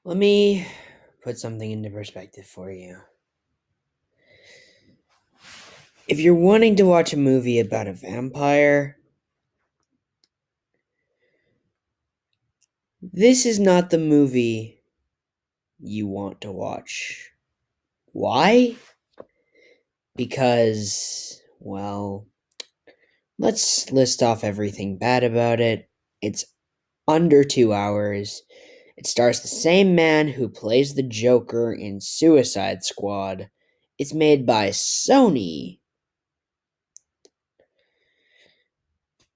Let me put something into perspective for you. If you're wanting to watch a movie about a vampire, this is not the movie you want to watch. Why? Because, well, let's list off everything bad about it. It's under 2 hours. It stars the same man who plays the Joker in Suicide Squad. It's made by Sony.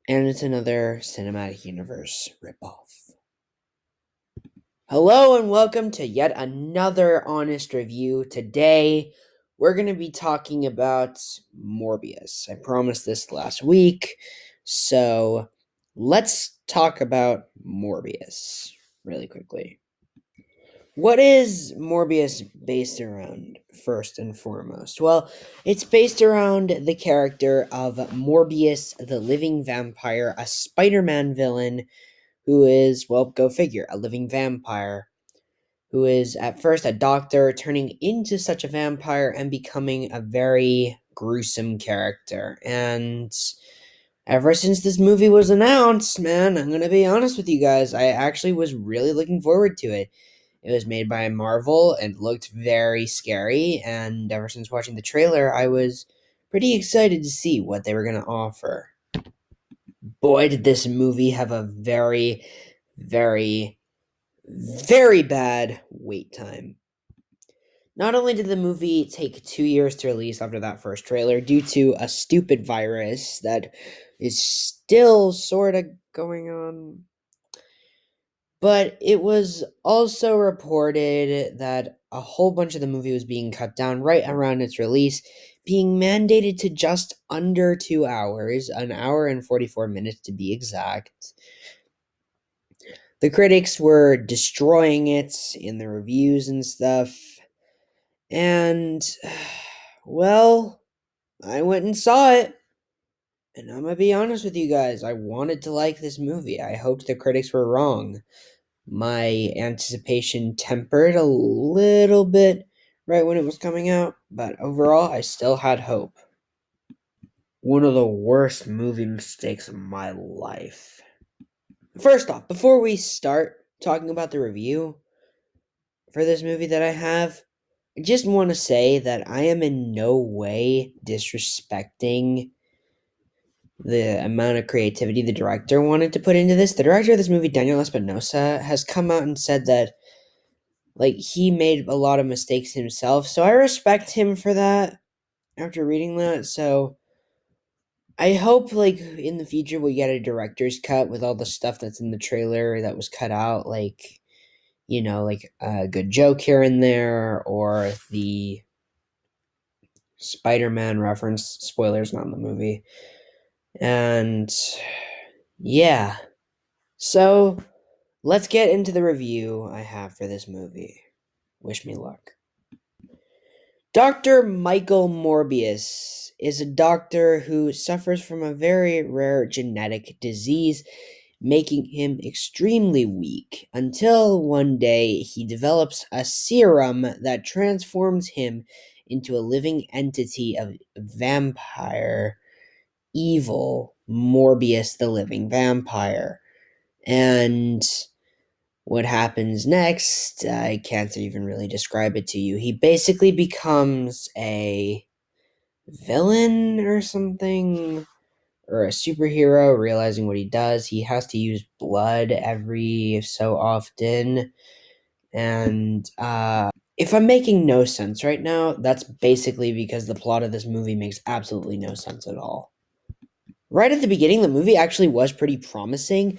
And it's another cinematic universe ripoff. Hello and welcome to yet another honest review. Today, we're going to be talking about Morbius. I promised this last week, so let's talk about Morbius really quickly. What is Morbius based around, first and foremost? Well, it's based around the character of Morbius, the living vampire, a Spider Man villain who is, well, go figure, a living vampire, who is at first a doctor, turning into such a vampire and becoming a very gruesome character. And ever since this movie was announced, man, I'm gonna be honest with you guys, I actually was really looking forward to it. It was made by Marvel and looked very scary, and ever since watching the trailer, I was pretty excited to see what they were gonna offer. Boy, did this movie have a very, very, very bad wait time. Not only did the movie take 2 years to release after that first trailer due to a stupid virus that is still sort of going on, but it was also reported that a whole bunch of the movie was being cut down right around its release, being mandated to just under 2 hours, an hour and 44 minutes to be exact. The critics were destroying it in the reviews and stuff. And, well, I went and saw it. And I'm gonna be honest with you guys, I wanted to like this movie. I hoped the critics were wrong. My anticipation tempered a little bit right when it was coming out, but overall, I still had hope. One of the worst movie mistakes of my life. First off, before we start talking about the review for this movie that I have, I just want to say that I am in no way disrespecting the amount of creativity the director wanted to put into this. The director of this movie, Daniel Espinosa, has come out and said that he made a lot of mistakes himself. So I respect him for that after reading that. So I hope in the future we get a director's cut with all the stuff that's in the trailer that was cut out, like a good joke here and there, or the Spider-Man reference. Spoilers, not in the movie. And yeah. So let's get into the review I have for this movie. Wish me luck. Dr. Michael Morbius is a doctor who suffers from a very rare genetic disease, making him extremely weak, until one day he develops a serum that transforms him into a living entity of vampire evil, Morbius the living vampire. And what happens next, I can't even really describe it to you. He basically becomes a villain or something, or a superhero, realizing what he does. He has to use blood every so often. And if I'm making no sense right now, that's basically because the plot of this movie makes absolutely no sense at all. Right at the beginning, the movie actually was pretty promising,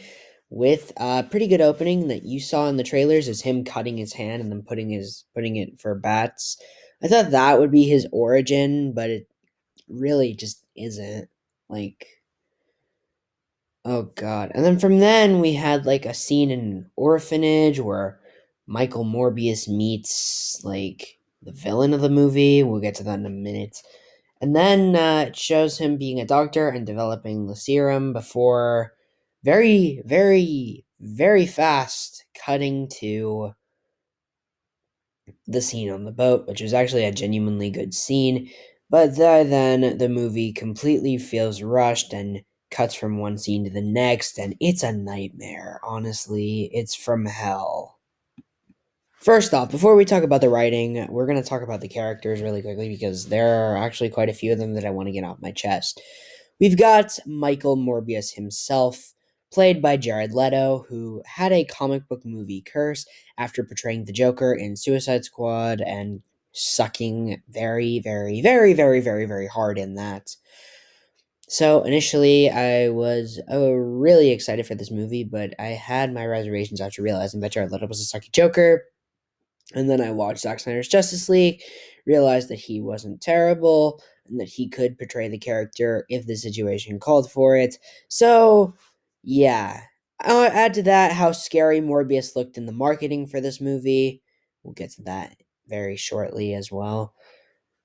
with a pretty good opening that you saw in the trailers is him cutting his hand and then putting it for bats. I thought that would be his origin, but it really just isn't. Like, oh god. And then from then we had a scene in an orphanage where Michael Morbius meets the villain of the movie. We'll get to that in a minute. And then it shows him being a doctor and developing the serum before very, very, very fast cutting to the scene on the boat, which was actually a genuinely good scene. But then the movie completely feels rushed and cuts from one scene to the next, and it's a nightmare. Honestly, it's from hell. First off, before we talk about the writing, we're going to talk about the characters really quickly because there are actually quite a few of them that I want to get off my chest. We've got Michael Morbius himself, played by Jared Leto, who had a comic book movie curse after portraying the Joker in Suicide Squad and sucking very, very, very, very, very, very hard in that. So initially, I was really excited for this movie, but I had my reservations after realizing that Jared Leto was a sucky Joker. And then I watched Zack Snyder's Justice League, realized that he wasn't terrible, and that he could portray the character if the situation called for it. So, yeah. I'll add to that how scary Morbius looked in the marketing for this movie. We'll get to that very shortly as well.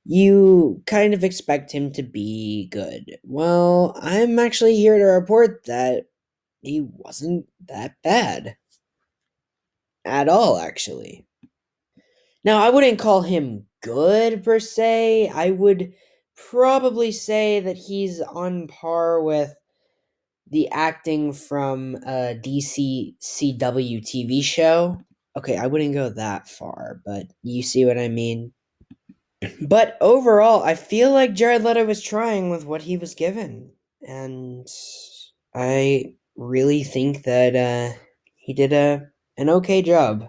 You kind of expect him to be good. Well, I'm actually here to report that he wasn't that bad. At all, actually. Now, I wouldn't call him good per se. I would probably say that he's on par with the acting from a DC CW TV show. Okay, I wouldn't go that far, but you see what I mean. But overall, I feel like Jared Leto was trying with what he was given, and I really think that he did an okay job.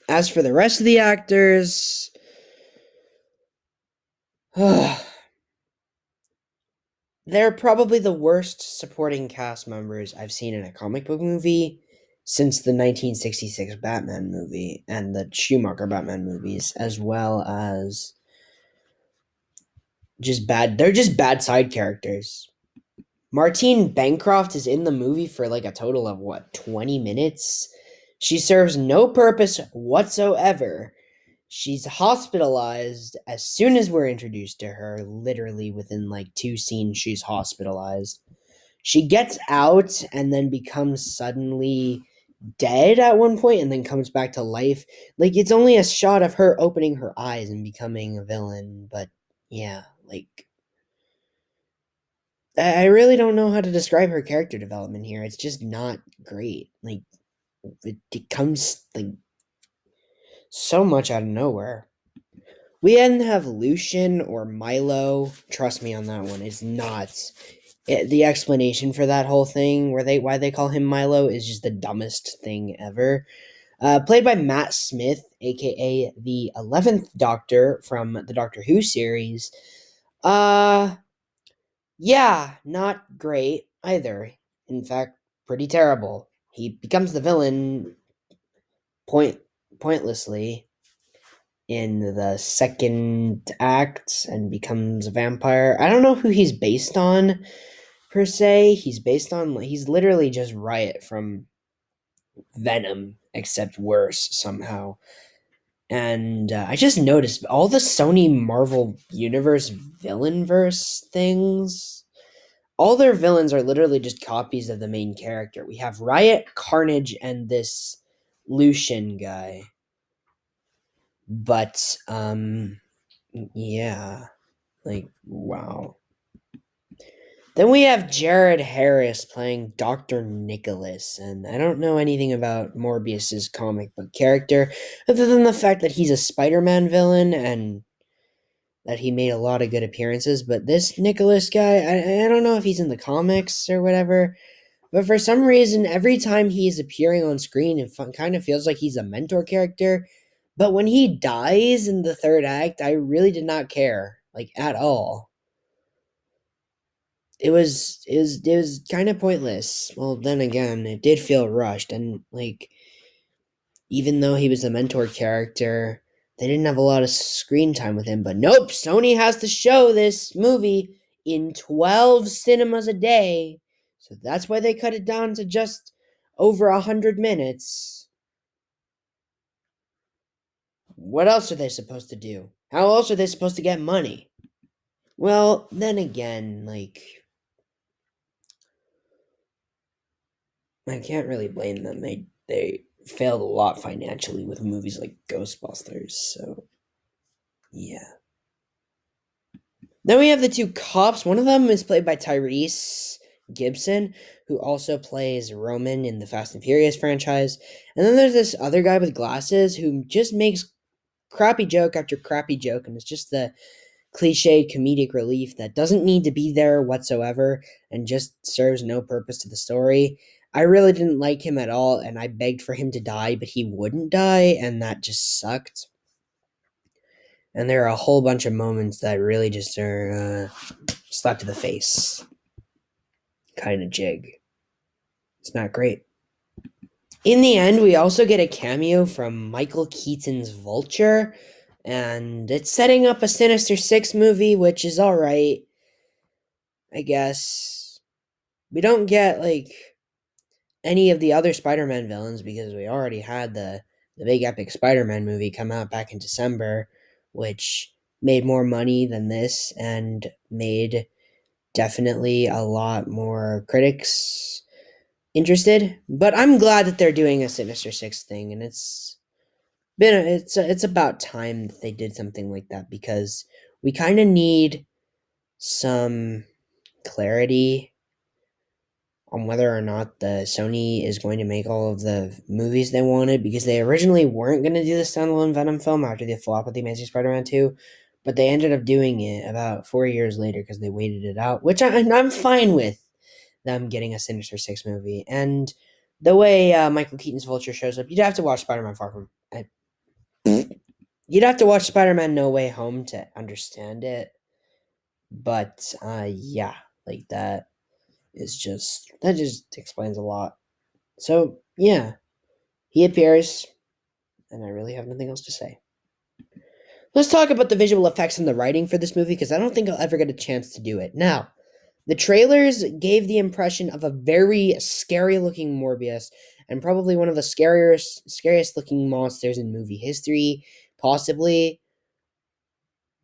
As for the rest of the actors, they're probably the worst supporting cast members I've seen in a comic book movie since the 1966 Batman movie and the Schumacher Batman movies, as well as just bad. They're just bad side characters. Martine Bancroft is in the movie for like a total of what, 20 minutes? She serves no purpose whatsoever. She's hospitalized as soon as we're introduced to her, literally within like two scenes, she's hospitalized. She gets out and then becomes suddenly dead at one point and then comes back to life. Like, it's only a shot of her opening her eyes and becoming a villain, but yeah, like, I really don't know how to describe her character development here. It's just not great. Like, it comes, like, so much out of nowhere. We then have Lucian or Milo. Trust me on that one. It's not. The explanation for that whole thing, why they call him Milo, is just the dumbest thing ever. Played by Matt Smith, aka the 11th Doctor from the Doctor Who series. Uh, yeah, not great either. In fact, pretty terrible. He becomes the villain point pointlessly in the second act and becomes a vampire. I don't know who he's based on per se. He's literally just Riot from Venom, except worse somehow. And I just noticed all the Sony Marvel Universe villain verse things. All their villains are literally just copies of the main character. We have Riot, Carnage, and this Lucian guy. But yeah, like wow. Then we have Jared Harris playing Dr. Nicholas, and I don't know anything about Morbius's comic book character other than the fact that he's a Spider-Man villain and that he made a lot of good appearances. But this Nicholas guy, I don't know if he's in the comics or whatever, but for some reason, every time he's appearing on screen, it kind of feels like he's a mentor character. But when he dies in the third act, I really did not care, like at all. It was kind of pointless. Well, then again, it did feel rushed, and like even though he was a mentor character, they didn't have a lot of screen time with him. But nope, Sony has to show this movie in 12 cinemas a day, so that's why they cut it down to just over 100 minutes. What else are they supposed to do? How else are they supposed to get money? Well, then again, like I can't really blame them. They failed a lot financially with movies like Ghostbusters. So yeah. Then we have the two cops. One of them is played by Tyrese Gibson, who also plays Roman in the Fast and Furious franchise. And then there's this other guy with glasses who just makes crappy joke after crappy joke, and it's just the cliched comedic relief that doesn't need to be there whatsoever and just serves no purpose to the story. I really didn't like him at all, and I begged for him to die, but he wouldn't die, and that just sucked. And there are a whole bunch of moments that really just are slap to the face kind of jig. It's not great. In the end, we also get a cameo from Michael Keaton's Vulture, and it's setting up a Sinister Six movie, which is alright, I guess. We don't get, like, any of the other Spider-Man villains because we already had the big epic Spider-Man movie come out back in December, which made more money than this and made definitely a lot more critics interested. But I'm glad that they're doing a Sinister Six thing, and it's about time that they did something like that because we kind of need some clarity on whether or not the Sony is going to make all of the movies they wanted, because they originally weren't going to do the standalone Venom film after the flop of the Amazing Spider-Man 2, but they ended up doing it about 4 years later because they waited it out, which I'm fine with them getting a Sinister Six movie. And the way Michael Keaton's Vulture shows up, you'd have to watch Spider-Man Far From... You'd have to watch Spider-Man No Way Home to understand it, but yeah, like that just explains a lot. So, yeah, he appears, and I really have nothing else to say. Let's talk about the visual effects and the writing for this movie, because I don't think I'll ever get a chance to do it. Now, the trailers gave the impression of a very scary looking Morbius, and probably one of the scariest looking monsters in movie history, possibly.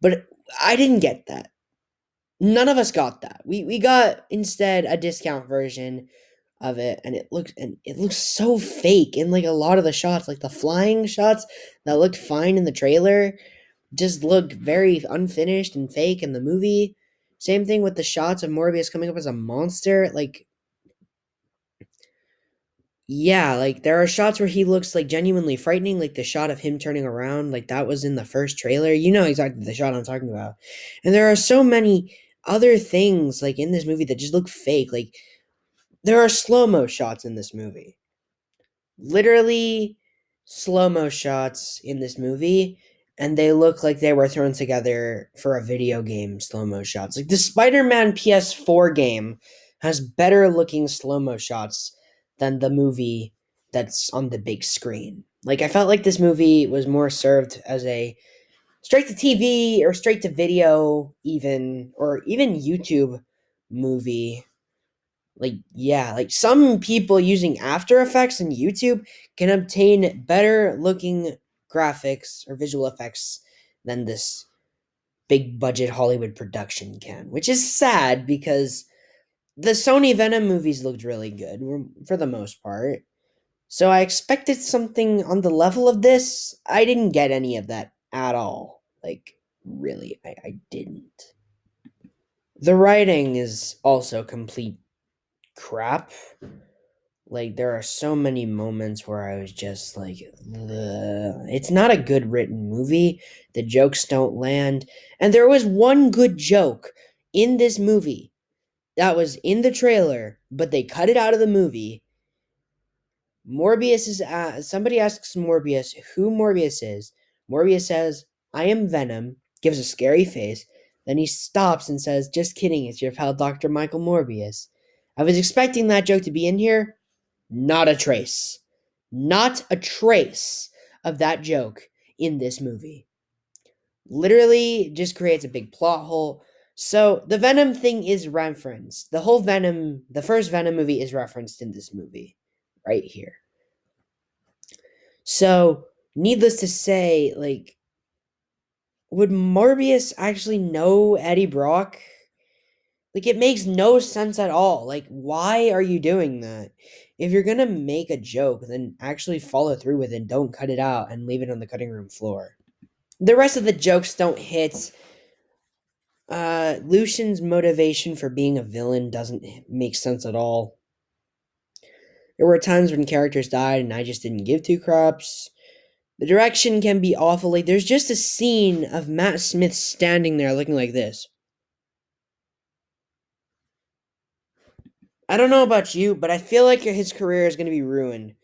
But I didn't get that. None of us got that. We got instead a discount version of it, and it looks so fake in like a lot of the shots, like the flying shots that looked fine in the trailer just looked very unfinished and fake in the movie. Same thing with the shots of Morbius coming up as a monster. Like, yeah, like there are shots where he looks like genuinely frightening, like the shot of him turning around, like that was in the first trailer. You know exactly the shot I'm talking about. And there are so many other things like in this movie that just look fake. Like there are slow-mo shots in this movie. Literally slow-mo shots in this movie, and they look like they were thrown together for a video game slow-mo shots. Like the Spider-Man PS4 game has better looking slow-mo shots than the movie that's on the big screen. Like I felt like this movie was more served as a straight to TV or straight to video even, or even YouTube movie. Like, yeah, like some people using After Effects and YouTube can obtain better looking graphics or visual effects than this big budget Hollywood production can, which is sad because the Sony Venom movies looked really good for the most part. So I expected something on the level of this. I didn't get any of that at all. Like, really, I didn't. The writing is also complete crap. Like there are so many moments where I was just like, "Ugh." It's not a good written movie. The jokes don't land. And there was one good joke in this movie that was in the trailer, but they cut it out of the movie. Morbius is somebody asks Morbius who Morbius is. Morbius says, "I am Venom," gives a scary face. Then he stops and says, "Just kidding, it's your pal Dr. Michael Morbius." I was expecting that joke to be in here. Not a trace. Not a trace of that joke in this movie. Literally just creates a big plot hole. So the Venom thing is referenced. The whole Venom, the first Venom movie is referenced in this movie. Right here. So, needless to say, like, would Morbius actually know Eddie Brock? Like, it makes no sense at all. Like, why are you doing that? if you're gonna make a joke, then actually follow through with it. Don't cut it out and leave it on the cutting room floor. The rest of the jokes don't hit. Lucian's motivation for being a villain doesn't make sense at all. There were times when characters died and I just didn't give two craps. The direction can be awful. Like, there's just a scene of Matt Smith standing there looking like this. I don't know about you, but I feel like his career is going to be ruined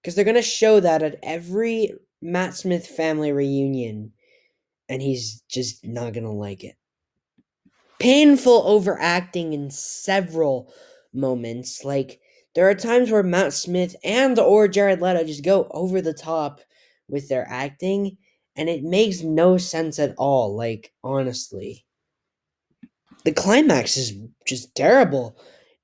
because they're going to show that at every Matt Smith family reunion, and he's just not going to like it. Painful overacting in several moments. Like, there are times where Matt Smith and or Jared Leto just go over the top with their acting, and it makes no sense at all. Like, honestly, the climax is just terrible.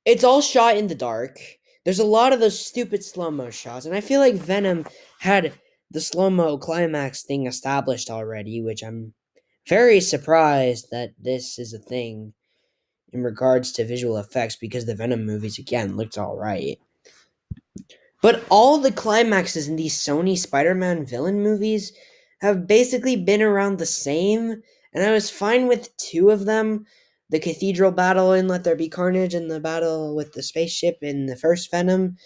It's all shot in the dark. There's a lot of those stupid slow-mo shots, and I feel like Venom had the slow-mo climax thing established already, which I'm very surprised that this is a thing in regards to visual effects, because the Venom movies again looked alright. But all the climaxes in these Sony Spider-Man villain movies have basically been around the same, and I was fine with two of them. The cathedral battle in Let There Be Carnage and the battle with the spaceship in the first Venom.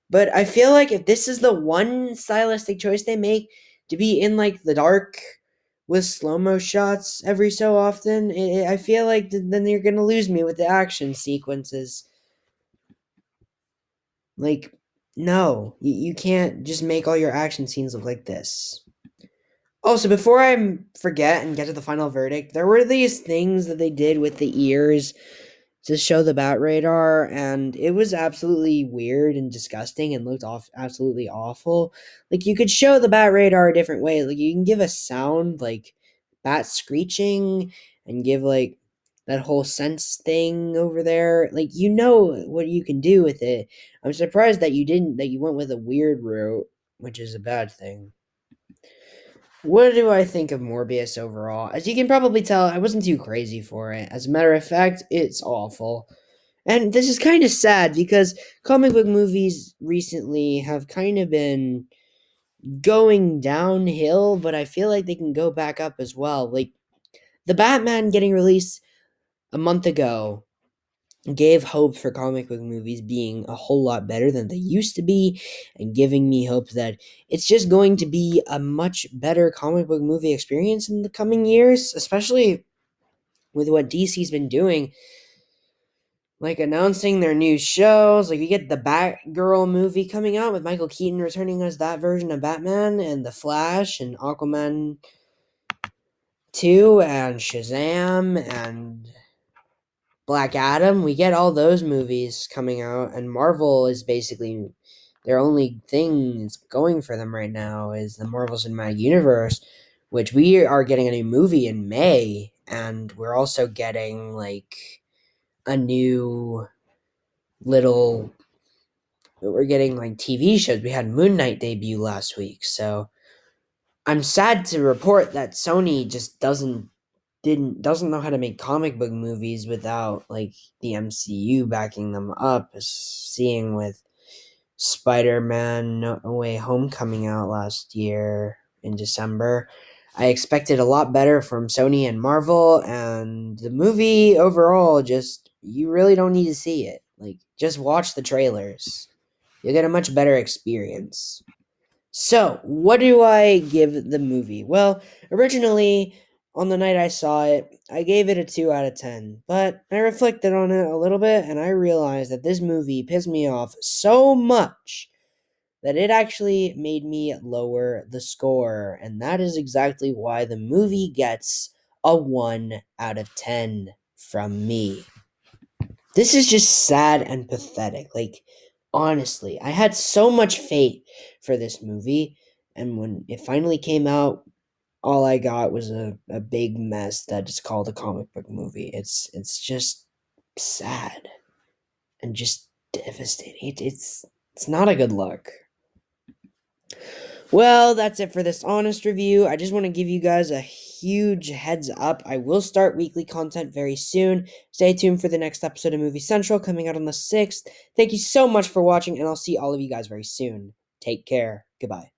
But I feel like if this is the one stylistic choice they make to be in like the dark with slow-mo shots every so often, I feel like then you're going to lose me with the action sequences. Like, no, you can't just make all your action scenes look like this. Also, before I forget and get to the final verdict, there were these things that they did with the ears to show the bat radar, and it was absolutely weird and disgusting and looked absolutely awful. Like, you could show the bat radar a different way. Like, you can give a sound like bat screeching and give like that whole sense thing over there. Like, you know what you can do with it. I'm surprised that you didn't, that you went with a weird route, which is a bad thing. What do I think of Morbius overall? As you can probably tell, I wasn't too crazy for it. As a matter of fact, it's awful. And this is kind of sad because comic book movies recently have kind of been going downhill, but I feel like they can go back up as well. Like, the Batman getting released a month ago gave hope for comic book movies being a whole lot better than they used to be, and giving me hope that it's just going to be a much better comic book movie experience in the coming years, especially with what DC's been doing, like announcing their new shows. Like, you get the Batgirl movie coming out with Michael Keaton returning as that version of Batman, and The Flash and Aquaman 2 and Shazam and Black Adam. We get all those movies coming out, and Marvel is basically their only thing that's going for them right now is the Marvel Cinematic Universe, which we are getting a new movie in May, and we're also getting like a new little, we're getting like TV shows. We had Moon Knight debut last week, so I'm sad to report that Sony just doesn't know how to make comic book movies without like the MCU backing them up. Seeing with Spider-Man No Way Home coming out last year in December, I expected a lot better from Sony and Marvel, and the movie overall, just, you really don't need to see it. Like, just watch the trailers. You'll get a much better experience. So, what do I give the movie? Well, originally, on the night I saw it, I gave it a 2 out of 10. But I reflected on it a little bit, and I realized that this movie pissed me off so much that it actually made me lower the score. And that is exactly why the movie gets a 1 out of 10 from me. This is just sad and pathetic. Like, honestly, I had so much faith for this movie, and when it finally came out, all I got was a big mess that is called a comic book movie. It's just sad and just devastating. It's not a good look. Well, that's it for this honest review. I just want to give you guys a huge heads up. I will start weekly content very soon. Stay tuned for the next episode of Movie Central coming out on the 6th. Thank you so much for watching, and I'll see all of you guys very soon. Take care. Goodbye.